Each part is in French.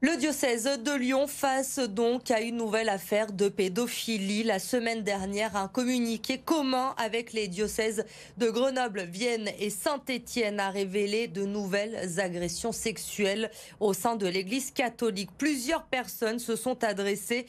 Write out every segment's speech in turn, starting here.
Le diocèse de Lyon face donc à une nouvelle affaire de pédophilie. La semaine dernière, un communiqué commun avec les diocèses de Grenoble, Vienne et Saint-Étienne a révélé de nouvelles agressions sexuelles au sein de l'Église catholique. Plusieurs personnes se sont adressées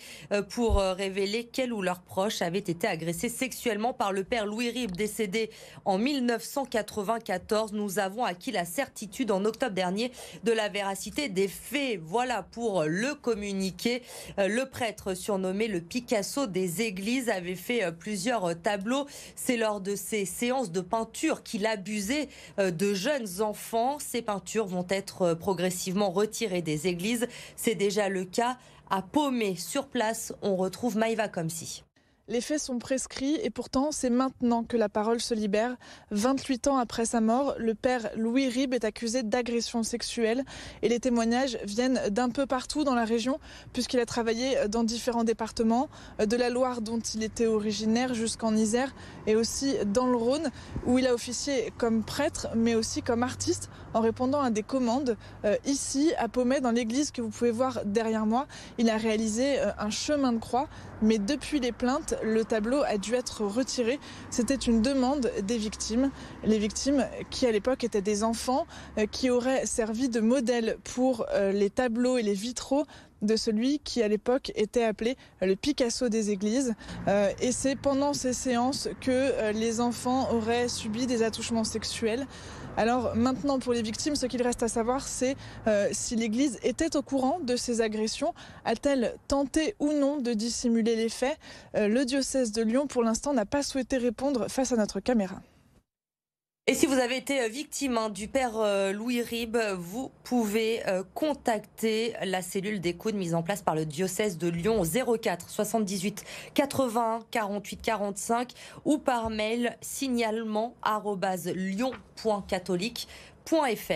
pour révéler qu'elles ou leurs proches avaient été agressés sexuellement par le père Louis Ribes, décédé en 1994. Nous avons acquis la certitude en octobre dernier de la véracité des faits. Voilà pour le communiqué. Le prêtre surnommé le Picasso des églises avait fait plusieurs tableaux. C'est lors de ces séances de peinture qu'il abusait de jeunes enfants. Ces peintures vont être progressivement retirées des églises. C'est déjà le cas à Paumé. Sur place, on retrouve Maïva Komsi. Les faits sont prescrits et pourtant c'est maintenant que la parole se libère. 28 ans après sa mort, le père Louis Ribes est accusé d'agression sexuelle et les témoignages viennent d'un peu partout dans la région puisqu'il a travaillé dans différents départements, de la Loire dont il était originaire jusqu'en Isère et aussi dans le Rhône où il a officié comme prêtre mais aussi comme artiste en répondant à des commandes. Ici à Paumé, dans l'église que vous pouvez voir derrière moi, il a réalisé un chemin de croix, mais depuis les plaintes, le tableau a dû être retiré. C'était une demande des victimes. Les victimes qui à l'époque étaient des enfants qui auraient servi de modèle pour les tableaux et les vitraux de celui qui à l'époque était appelé le Picasso des églises. Et c'est pendant ces séances que les enfants auraient subi des attouchements sexuels. Alors maintenant pour les victimes, ce qu'il reste à savoir c'est si l'église était au courant de ces agressions. A-t-elle tenté ou non de dissimuler les faits? Le diocèse de Lyon pour l'instant n'a pas souhaité répondre face à notre caméra. Et si vous avez été victime du père Louis Ribes, vous pouvez contacter la cellule d'écoute mise en place par le diocèse de Lyon au 04 78 81 48 45 ou par mail signalement@lyon.catholique.fr.